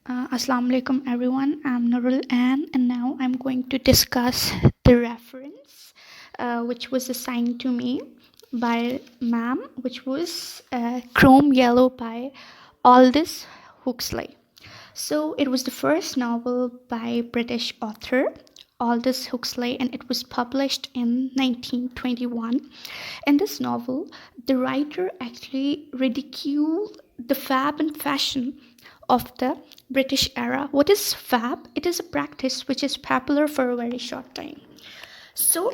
Assalamu alaikum everyone. I'm Nurul Ann, and now I'm going to discuss the reference which was assigned to me by ma'am, which was Chrome Yellow by Aldous Huxley. So it was the first novel by British author Aldous Huxley, and it was published in 1921. In this novel, the writer actually ridiculed the fab and fashion of the British era. What is fab? It is a practice which is popular for a very short time. So,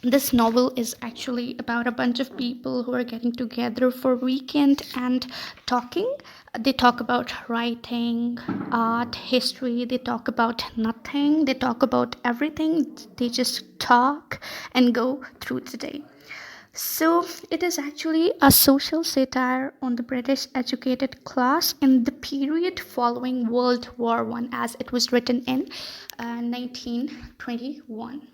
this novel is actually about a bunch of people who are getting together for weekend and talking. They talk about writing, art, history. They talk about nothing. They talk about everything. They just talk and go through the day. So it is actually a social satire on the British educated class in the period following World War I, as it was written in 1921.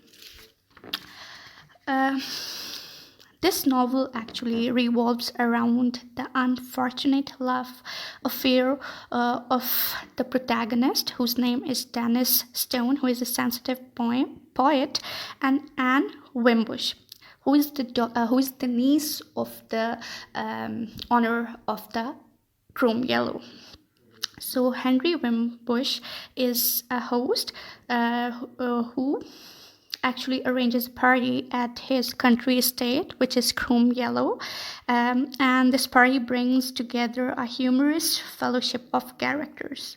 This novel actually revolves around the unfortunate love affair of the protagonist, whose name is Dennis Stone, who is a sensitive poet, and Anne Wimbush, who is the niece of the owner of the Chrome Yellow. So Henry Wimbush is a host who actually arranges a party at his country estate, which is Chrome Yellow, and this party brings together a humorous fellowship of characters.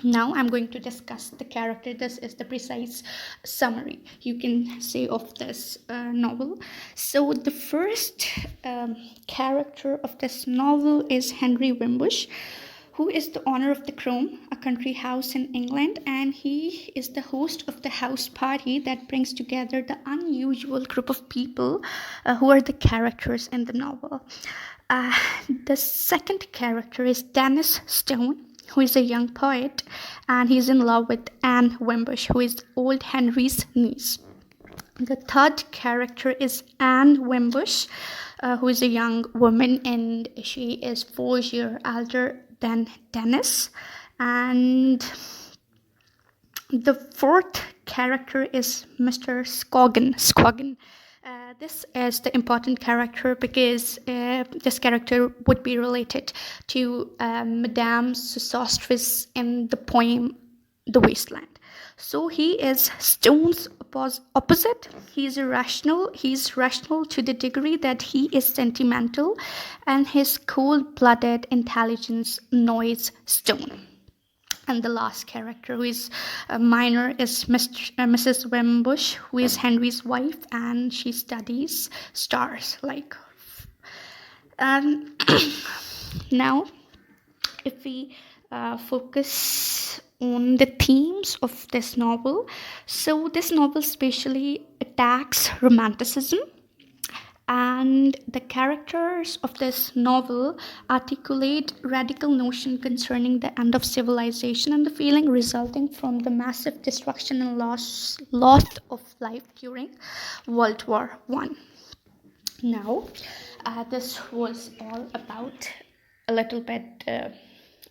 Now I'm going to discuss the character. This is the precise summary, you can say, of this novel. So the first character of this novel is Henry Wimbush, who is the owner of the Chrome, a country house in England, and he is the host of the house party that brings together the unusual group of people who are the characters in the novel. The second character is Dennis Stone, who is a young poet, and he's in love with Anne Wimbush, who is old Henry's niece. The third character is Anne Wimbush, who is a young woman, and she is 4 years older than Dennis. And the fourth character is Mr. Scoggin. This is the important character because this character would be related to Madame Sosostris in the poem The Wasteland. So he is Stone's opposite. He's irrational. He's rational to the degree that he is sentimental, and his cold-blooded intelligence annoys Stone. And the last character, who is a minor, is Mrs. Wimbush, who is Henry's wife, and she studies stars. Now, if we focus on the themes of this novel, so this novel specially attacks romanticism, and the characters of this novel articulate radical notion concerning the end of civilization and the feeling resulting from the massive destruction and loss of life during World War I. Now, this was all about a little bit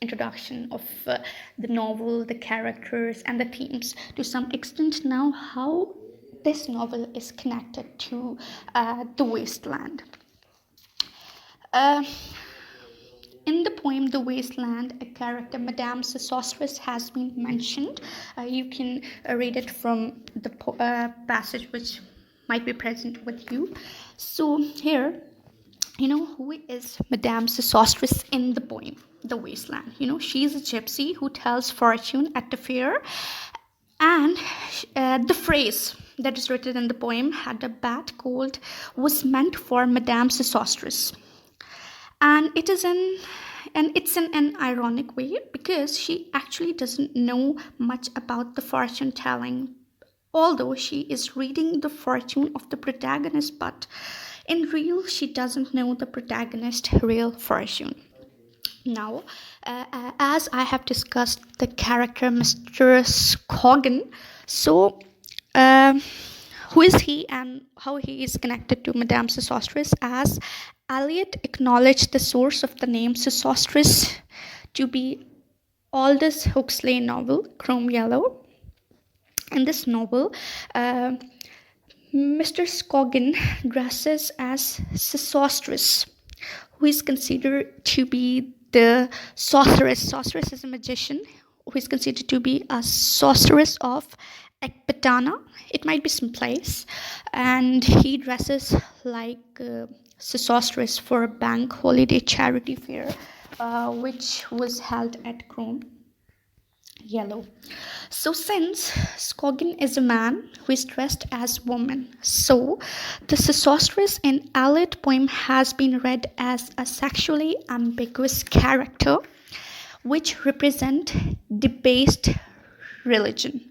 introduction of the novel, the characters, and the themes. To some extent now, how this novel is connected to The Wasteland. In the poem The Wasteland, a character, Madame Sosostris, has been mentioned. You can read it from the passage which might be present with you. So here, who is Madame Sosostris in the poem The Wasteland? She's a gypsy who tells fortune at the fair, and the phrase that is written in the poem, "had a bad cold," was meant for Madame Sosostris. And it's in an ironic way because she actually doesn't know much about the fortune telling, although she is reading the fortune of the protagonist, but in real she doesn't know the protagonist's real fortune. Now, as I have discussed the character Mr. Scoggin, so who is he and how he is connected to Madame Sosostris? As Eliot acknowledged the source of the name Sosostris to be Aldous Huxley novel, Chrome Yellow. In this novel, uh, Mr. Scoggin dresses as Sesostris, who is considered to be the sorceress. Sorceress is a magician who is considered to be a sorceress of Ekbatana. It might be some place. And he dresses like Sesostris for a bank holiday charity fair, which was held at Chrome Yellow. So since Scoggin is a man who is dressed as woman, so the Sesostris in Alid poem has been read as a sexually ambiguous character which represent debased religion.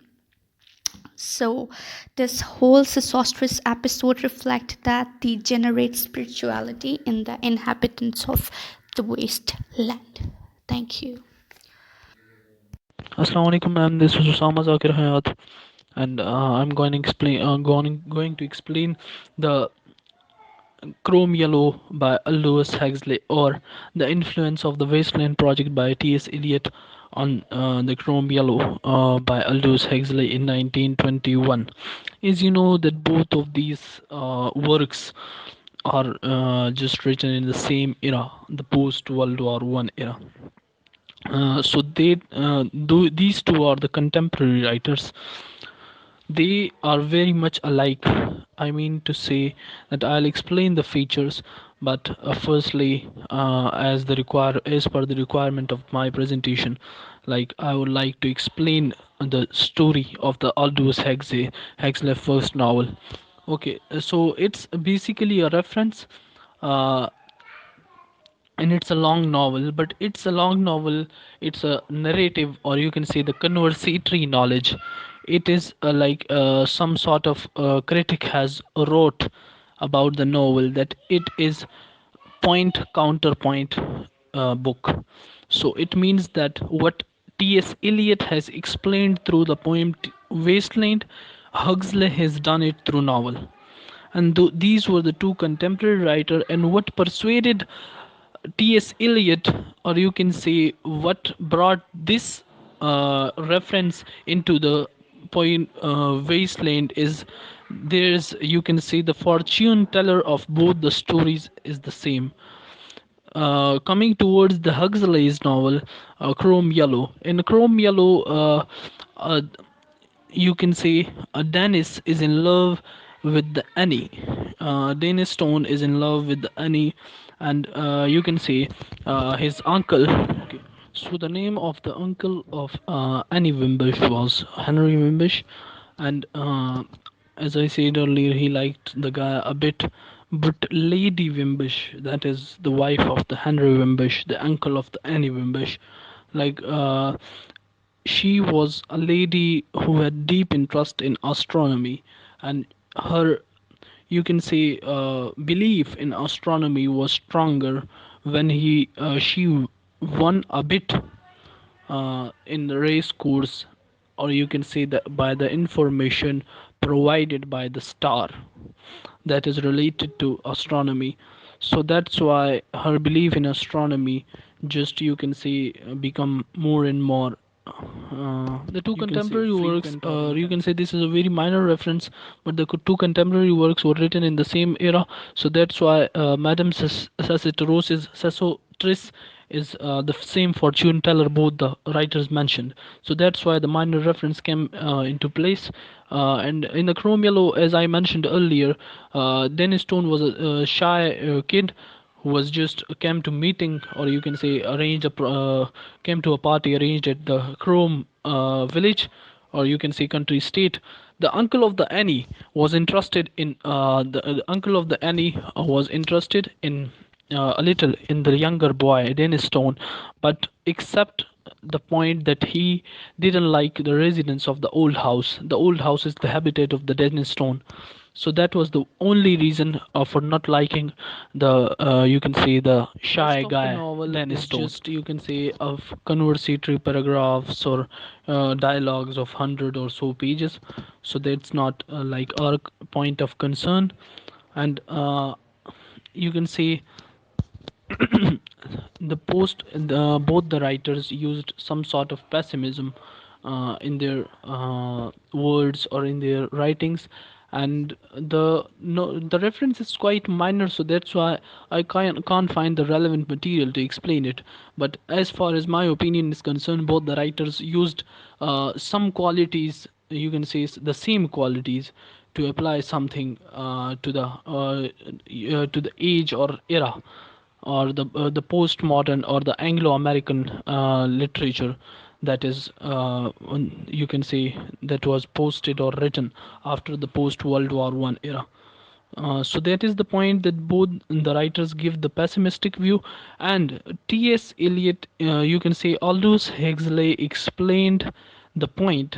So this whole Sesostris episode reflect that degenerate spirituality in the inhabitants of the wasteland. Thank you. Assalamu alaikum, ma'am. This is Usama Zakir Hayat, and I'm going to explain the Chrome Yellow by Aldous Huxley, or the influence of the Wasteland Project by T.S. Eliot on the Chrome Yellow by Aldous Huxley in 1921. As you know that both of these works are just written in the same era, the post World War One era. These two are the contemporary writers. They are very much alike. I mean to say that I'll explain the features, but firstly, as per the requirement of my presentation, like I would like to explain the story of the Aldous Huxley first novel. Okay, so it's basically a reference. Uh, and it's a long novel, but it's a long novel, it's a narrative, or you can say the conversatory knowledge. It is some sort of critic has wrote about the novel that it is point counterpoint book. So it means that what T.S. Eliot has explained through the poem Wasteland, Huxley has done it through novel. And these were the two contemporary writers, and what persuaded T.S. Eliot, or you can say what brought this reference into the point Wasteland, is there's, you can say, the fortune teller of both the stories is the same. Coming towards the Huxley's novel, Chrome Yellow. In Chrome Yellow, uh, you can say Dennis is in love with the Annie. Dennis Stone is in love with the Annie, and you can say his uncle. Okay. So the name of the uncle of Annie Wimbish was Henry Wimbish, and as I said earlier, he liked the guy a bit. But Lady Wimbish, that is the wife of the Henry Wimbish, the uncle of the Annie Wimbish, like she was a lady who had deep interest in astronomy, and her, you can say, belief in astronomy was stronger when she won a bit in the race course, or you can say that by the information provided by the star that is related to astronomy. So that's why her belief in astronomy, just you can say, become more and more. The two contemporary works, you can say this is a very minor reference, but the two contemporary works were written in the same era. So that's why Madame Sesotris is the same fortune teller both the writers mentioned. So that's why the minor reference came into place. And in the Chrome Yellow, as I mentioned earlier, Dennis Stone was a shy kid who was just came to meeting, or you can say came to a party arranged at the Chrome village, or you can say country state. The uncle of the Annie was interested in the uncle of the Annie was interested in a little in the younger boy Dennis Stone, but except the point that he didn't like the residence of the old house. The old house is the habitat of the Dennis Stone, so that was the only reason for not liking the you can say the shy rest of guy the novel Dennis is Stone. Just you can say of conversatory paragraphs or dialogues of 100 or so pages, so that's not like our point of concern. And you can say both the writers used some sort of pessimism in their words or in their writings, and the reference is quite minor, so that's why I can't find the relevant material to explain it. But as far as my opinion is concerned, both the writers used some qualities, you can say the same qualities, to apply something to the age or era, or the postmodern or the Anglo-American literature, that is, you can say, that was posted or written after the post World War One era. So that is the point, that both the writers give the pessimistic view, and T.S. Eliot, you can say, Aldous Huxley explained the point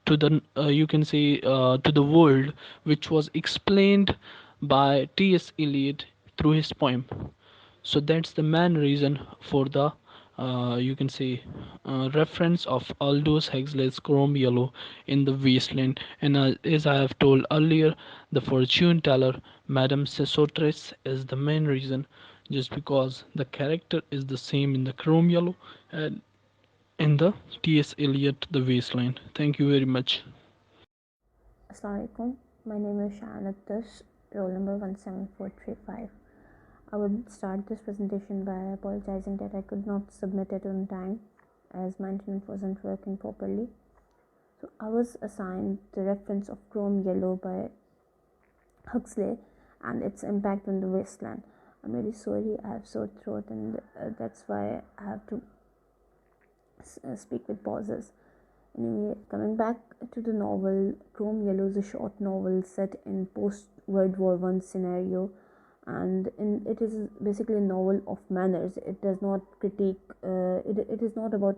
to the you can say to the world, which was explained by T.S. Eliot through his poem. So that's the main reason for the you can say reference of Aldous Huxley's Chrome Yellow in the Wasteland. And as I have told earlier, the fortune teller Madame Sesotris is the main reason, just because the character is the same in the Chrome Yellow and in the T.S. Eliot The Wasteland. Thank you very much. Assalamualaikum. My name is Shanatus, roll number 17435. I would start this presentation by apologizing that I could not submit it on time as my internet wasn't working properly. So I was assigned the reference of Chrome Yellow by Huxley and its impact on the wasteland. I'm really sorry, I have sore throat, and that's why I have to speak with pauses. Anyway, coming back to the novel, Chrome Yellow is a short novel set in post World War One scenario, and it is basically a novel of manners. It does not critique. It is not about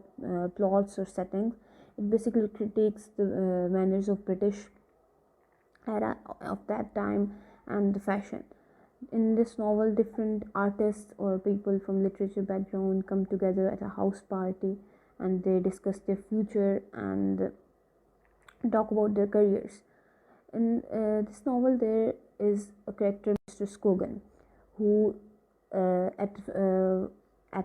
plots or settings. It basically critiques the manners of British era of that time and the fashion. In this novel, different artists or people from literature background come together at a house party, and they discuss their future and talk about their careers. In this novel, there is a character, Mr. Scogan, who at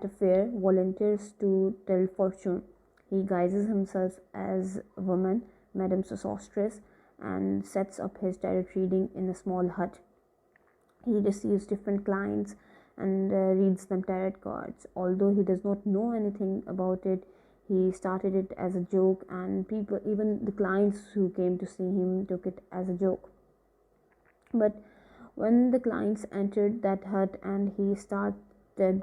a fair volunteers to tell fortune. He guises himself as a woman, Madame Sosostris, and sets up his tarot reading in a small hut. He receives different clients and reads them tarot cards. Although he does not know anything about it, he started it as a joke, and people, even the clients who came to see him, took it as a joke. But when the clients entered that hut and he started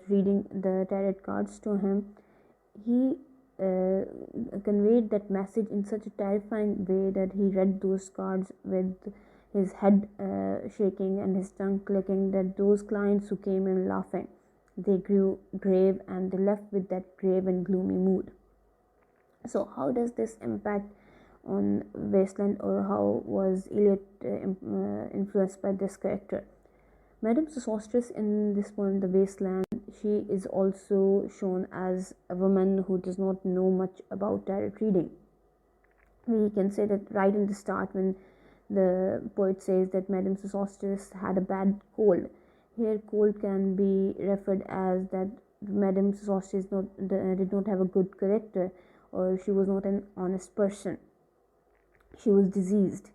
reading the tarot cards to him, he conveyed that message in such a terrifying way that he read those cards with his head shaking and his tongue clicking, that those clients who came in laughing, they grew grave, and they left with that grave and gloomy mood. So how does this impact on Wasteland, or how was Eliot influenced by this character? Madame Sosostris in this poem, The Wasteland, she is also shown as a woman who does not know much about tarot reading. We can say that right in the start, when the poet says that Madame Sosostris had a bad cold, here cold can be referred as that Madame Sosostris did not have a good character, or she was not an honest person. She was diseased.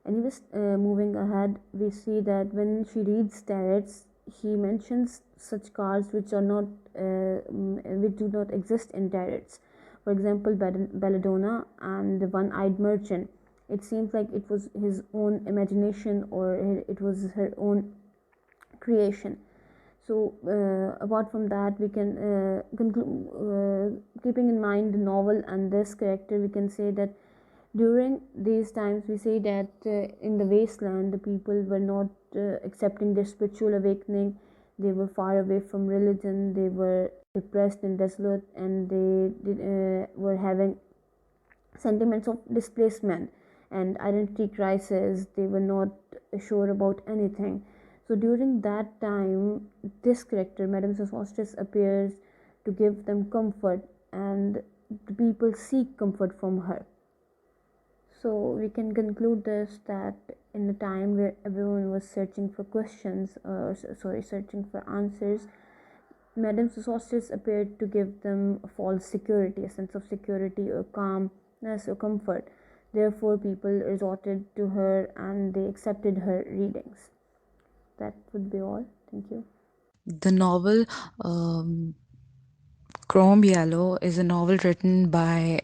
Anyways, moving ahead, we see that when she reads tarots, she mentions such cards which are not, which do not exist in tarots. For example, Belladonna and the One-Eyed Merchant. It seems like it was his own imagination, or it was her own creation. So, apart from that, we can keeping in mind the novel and this character, we can say that during these times, we say that in the wasteland, the people were not accepting their spiritual awakening. They were far away from religion. They were depressed and desolate, and were having sentiments of displacement and identity crisis. They were not sure about anything. So during that time, this character, Madame Sosostris, appears to give them comfort, and the people seek comfort from her. So we can conclude this, that in a time where everyone was searching for questions, or searching for answers, Madame Sosostris appeared to give them a false security, a sense of security, or calmness, or comfort. Therefore, people resorted to her and they accepted her readings. That would be all. Thank you. The novel um, Chrome Yellow is a novel written by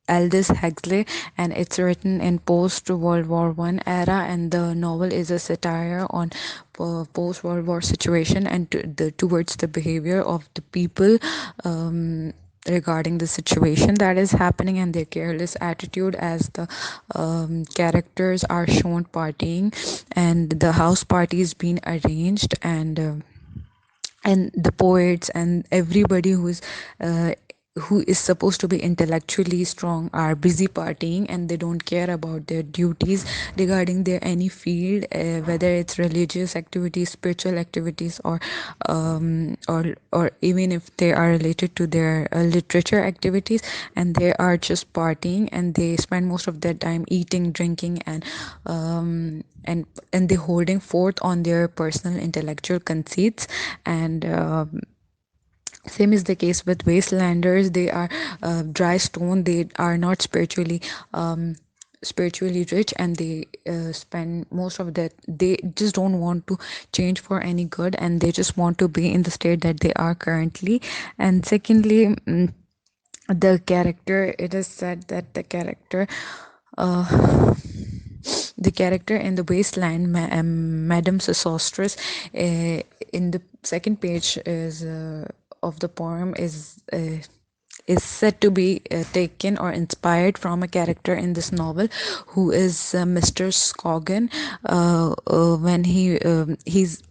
Aldous Huxley, and it's written in post World War One era. And the novel is a satire on post World War situation and towards the behavior of the people. Regarding the situation that is happening and their careless attitude as the characters are shown partying and the house party is being arranged, and the poets and everybody who is supposed to be intellectually strong are busy partying, and they don't care about their duties regarding their any field, whether it's religious activities, spiritual activities, or even if they are related to their literature activities, and they are just partying, and they spend most of their time eating, drinking, and they holding forth on their personal intellectual conceits. And same is the case with wastelanders. They are dry stone. They are not spiritually rich, and they spend most of that, they just don't want to change for any good, and they just want to be in the state that they are currently. And secondly, the character, it is said that uh, the character in the wasteland, Madame Sosostris, in the second page is of the poem is said to be taken or inspired from a character in this novel, who is Mr. Scoggin. When he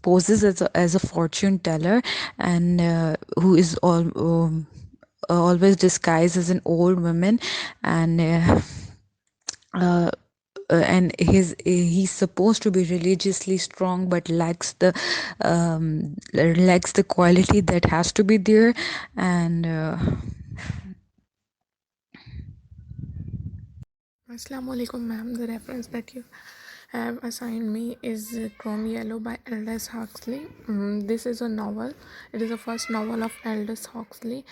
poses as a fortune teller, and who is always disguised as an old woman, and uh, and he's supposed to be religiously strong, but lacks the quality that has to be there. And Assalamu alaikum, ma'am. The reference that you have assigned me is Chrome Yellow by Aldous Huxley. This is a novel. It is the first novel of Aldous Huxley,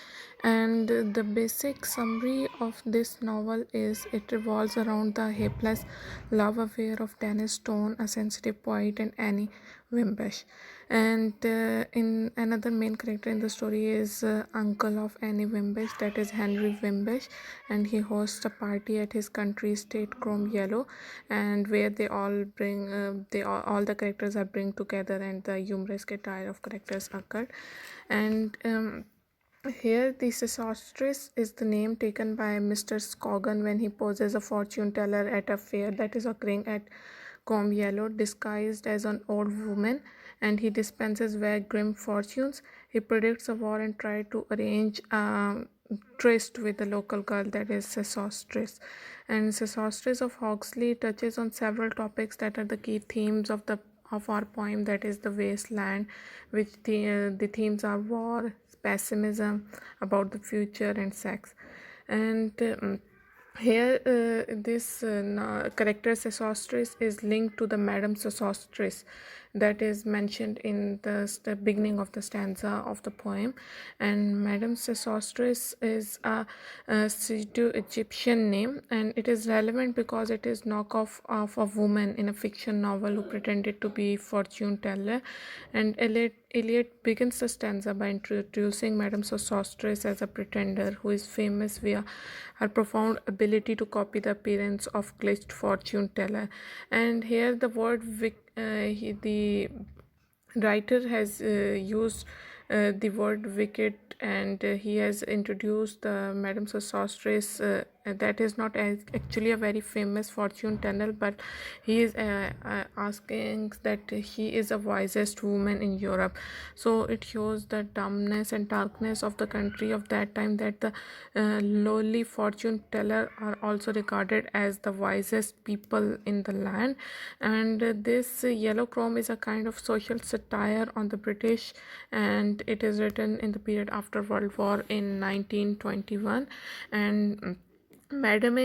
and the basic summary of this novel is it revolves around the hopeless love affair of Dennis Stone, a sensitive poet, and Annie Wimbish. And in another main character in the story is uncle of Annie Wimbish, that is Henry Wimbish, and he hosts a party at his country state Chrome Yellow, and where they all bring all the characters are bring together, and the humorous satire of characters occurred. And here, the Sesostris is the name taken by Mr. Scoggin when he poses a fortune teller at a fair that is occurring at Combe Yellow, disguised as an old woman, and he dispenses vague grim fortunes. He predicts a war and tries to arrange a tryst with the local girl, that is Sesostris. And Sesostris of Huxley touches on several topics that are the key themes of our poem, that is the wasteland, which the themes are war, pessimism about the future, and sex. And here this character Sesostris is linked to the Madame Sesostris that is mentioned in the beginning of the stanza of the poem. And Madame Sesostris is a Pseudo-Egyptian name, and it is relevant because it is knockoff of a woman in a fiction novel who pretended to be fortune teller. And Eliot begins the stanza by introducing Madame Sosostris as a pretender who is famous via her profound ability to copy the appearance of glitched fortune teller. And here the word the writer has used the word wicked, and he has introduced the Madame Sosostris. That is not actually a very famous fortune teller, but he is asking that he is the wisest woman in Europe. So it shows the dumbness and darkness of the country of that time, that the lowly fortune teller are also regarded as the wisest people in the land. And this yellow chrome is a kind of social satire on the British, and it is written in the period after World War in 1921. And Madame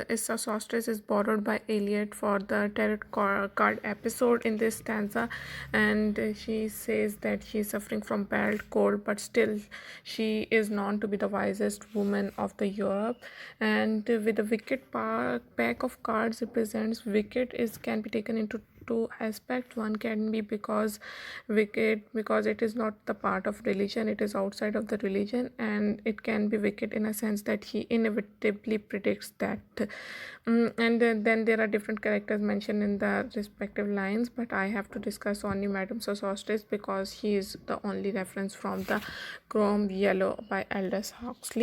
Sosostris is borrowed by Eliot for the card episode in this stanza, and she says that she is suffering from bad cold, but still she is known to be the wisest woman of the Europe. And with the pack of cards represents wicked is can be taken into two aspects. One can be because it is not the part of religion, it is outside of the religion, and it can be wicked in a sense that he inevitably predicts that. And then there are different characters mentioned in the respective lines, but I have to discuss only Madame Sosostris because he is the only reference from the Chrome Yellow by Aldous Huxley.